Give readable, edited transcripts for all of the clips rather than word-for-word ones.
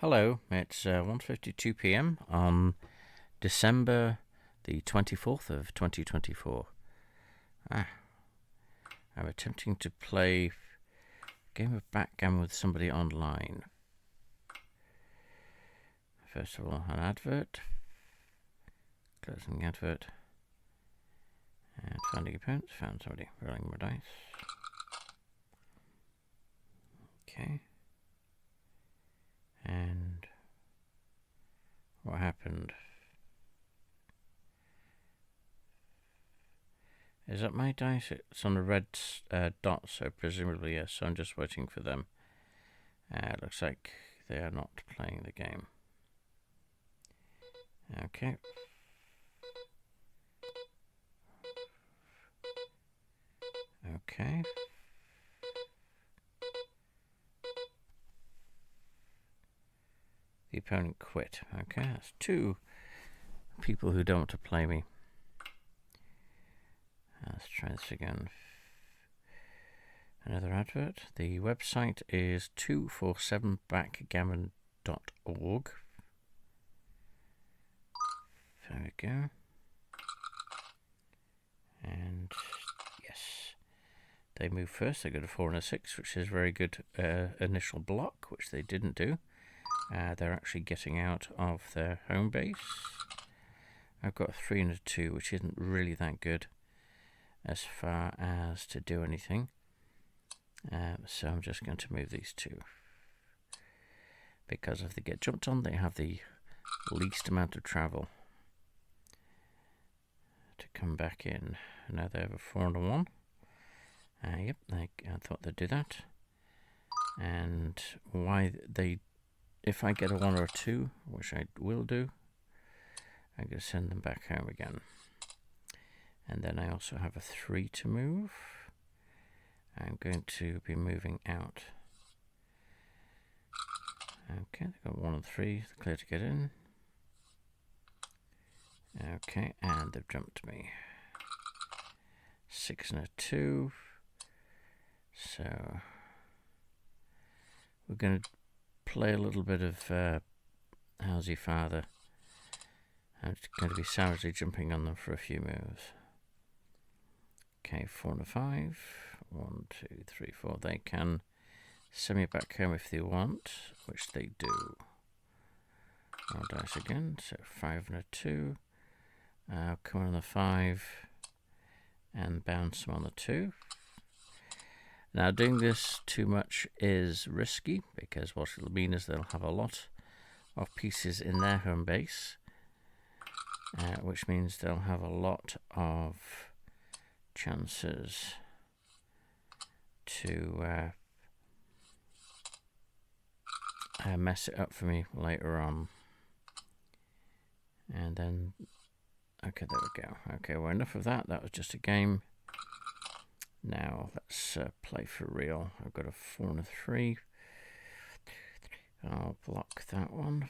Hello, it's 1:52 p.m. on December the 24th of 2024. I'm attempting to play a game of backgammon with somebody online. First of all, an advert. Closing the advert. And finding opponents. Found somebody rolling my dice. Okay. And what happened? Is that my dice? It's on a red dot, so presumably yes. So I'm just waiting for them. It looks like they are not playing the game. Okay. Okay. The opponent quit. Okay, that's two people who don't want to play me. Let's try this again. Another advert. The website is 247backgammon.org. There we go. And yes, they move first. They go to 4 and a 6, which is very good initial block, which they didn't do. They're actually getting out of their home base. I've got a 3 and a 2, which isn't really that good as far as to do anything. So I'm just going to move these two. Because if they get jumped on, they have the least amount of travel to come back in. Now they have a 4 and a 1. Yep, I thought they'd do that. And why they... If I get a 1 or a 2, which I will do, I'm going to send them back home again. And then I also have a 3 to move. I'm going to be moving out. Okay, they've got 1 and 3, clear to get in. Okay, and they've jumped me. 6 and a 2. So we're going to play a little bit of How's Your Father. I'm going to be savagely jumping on them for a few moves. Okay, 4 and a 5. 1, 2, 3, 4. They can send me back home if they want, which they do. Roll dice again. So 5 and a 2. Come on the 5 and bounce them on the 2. Now, doing this too much is risky because what it'll mean is they'll have a lot of pieces in their home base, which means they'll have a lot of chances to mess it up for me later on. And then, okay, there we go. Okay, well, enough of that. That was just a game. Now, let's play for real. I've got a 4 and a 3. I'll block that one.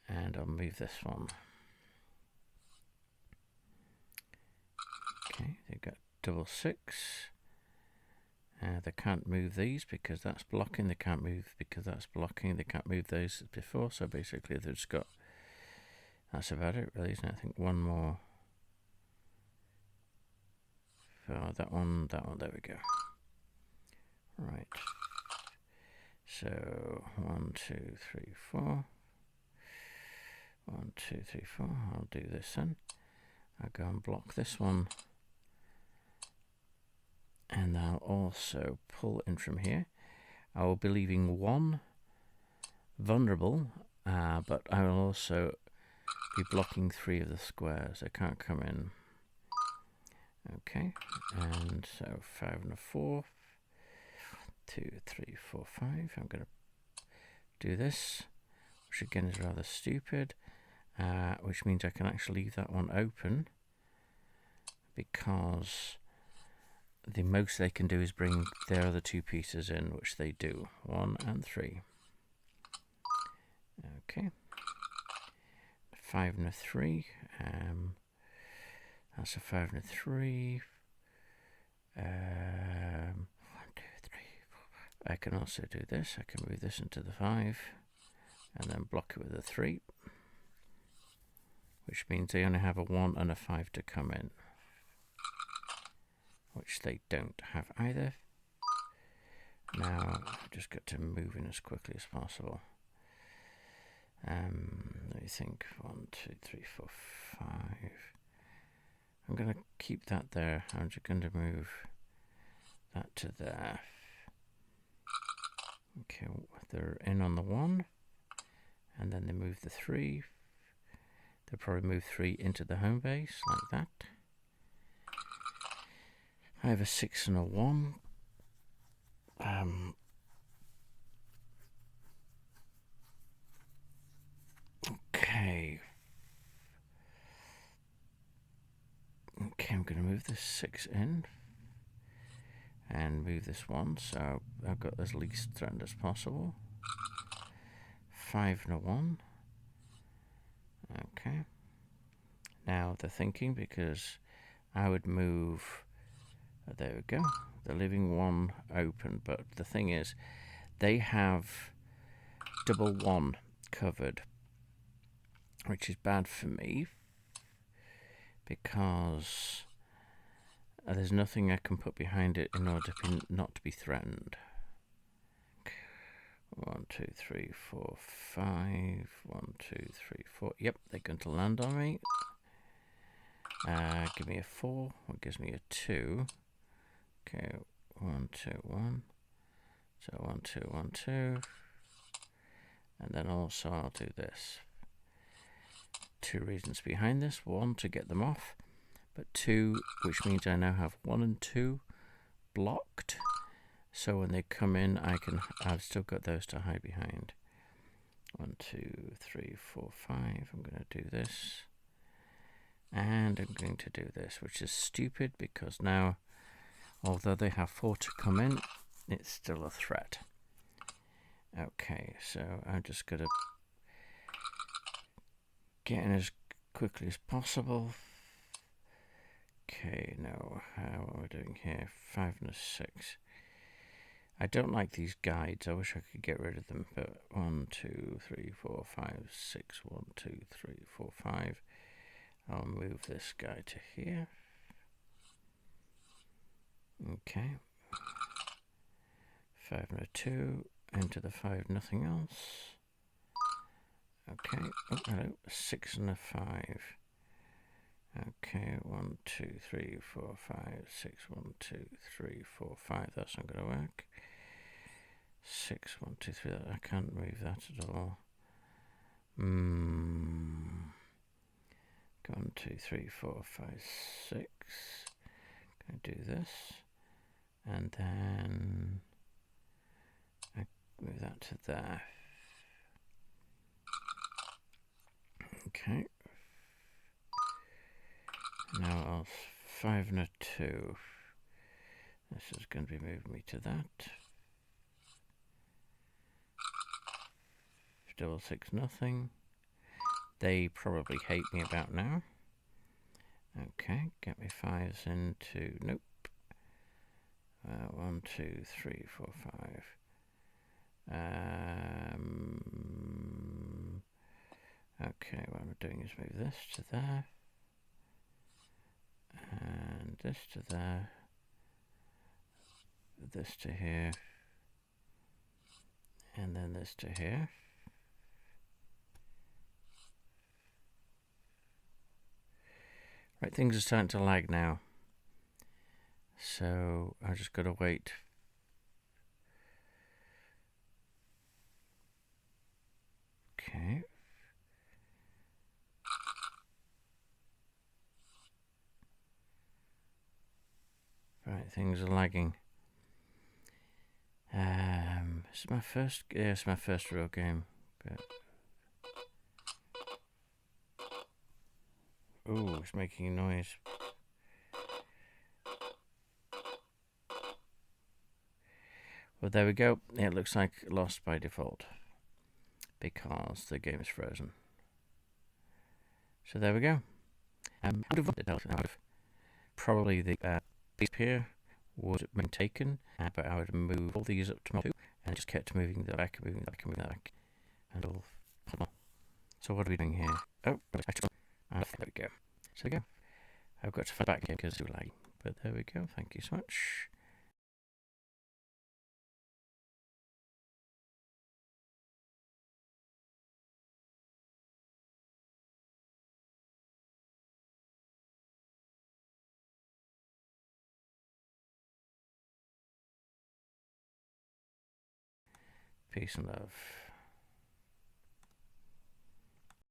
And I'll move this one. Okay, they've got double 6. They can't move these because that's blocking. They can't move because that's blocking. They can't move those before. So basically, they've just got... That's about it, really, isn't it? I think one more. Oh, that one, there we go. Right. So, 1, 2, 3, 4. 1, 2, 3, 4. I'll do this then. I'll go and block this one. And I'll also pull in from here. I will be leaving 1 vulnerable, but I will also be blocking 3 of the squares. They can't come in. Okay, and so 5 and a 4. 2, 3, 4, 5. I'm going to do this, which again is rather stupid, which means I can actually leave that one open because the most they can do is bring their other 2 pieces in, which they do. 1 and 3. Okay. 5 and a 3. That's a 5 and a 3. 1, 2, 3, 4, I can also do this. I can move this into the 5 and then block it with a 3, which means they only have a 1 and a 5 to come in, which they don't have either. Now I've just got to move in as quickly as possible. Let me think. 1, 2, 3, 4, 5. I'm going to keep that there. I'm just going to move that to there. Okay, they're in on the 1, and then they move the 3. They'll probably move 3 into the home base, like that. I have a 6 and a 1. Okay. Okay, I'm going to move this 6 in and move this 1, so I've got as least threatened as possible. 5 and a 1. Okay. Now they're thinking, because I would move. There we go. They're leaving 1 open, but the thing is, they have double 1 covered, which is bad for me, because there's nothing I can put behind it in order to not to be threatened. 1, 2, 3, 4, 5. 1, 2, 3, 4. Yep, they're going to land on me. Give me a 4. What gives me a 2? Okay, 1, 2, 1. So 1, 2, 1, 2. And then also I'll do this. 2 reasons behind this. 1, to get them off. But 2, which means I now have 1 and 2 blocked. So when they come in, I've still got those to hide behind. 1, 2, 3, 4, 5. I'm going to do this. And I'm going to do this, which is stupid because now, although they have 4 to come in, it's still a threat. Okay, so I'm just going to get in as quickly as possible. Okay, now, what are we doing here? 5 and a 6. I don't like these guides. I wish I could get rid of them. But 1, 2, 3, 4, 5, 6. 1, 2, 3, 4, 5. I'll move this guy to here. Okay. 5 and a 2. Into the 5, nothing else. Okay. Oh, hello. 6 and a 5. Okay. 1, 2, 3, 4, 5, 6. 1, 2, 3, 4, 5. That's not going to work. 6, 1, 2, 3. I can't move that at all. 1, 2, 3, 4, 5, 6. Going to do this, and then I move that to there. Okay. Now I'll 5 and a 2. This is going to be moving me to that. Double 6, nothing. They probably hate me about now. Okay, get me 5s into. Nope. 1, 2, 3, 4, 5. Okay, what I'm doing is move this to there. And this to there. This to here. And then this to here. Right, things are starting to lag now. So I just got to wait. Okay. Right, things are lagging. It's my first. Yeah, it's my first real game. But ooh, it's making a noise. Well, there we go. It looks like lost by default because the game is frozen. So there we go. I would have voted out. Probably the here would have been taken, but I would move all these up to mod 2, and just kept moving the back, moving the back, moving the back, and all. So what are we doing here? Oh, there we go. So there we go. I've got to find back here because it's too laggy, but there we go. Thank you so much. Peace and love.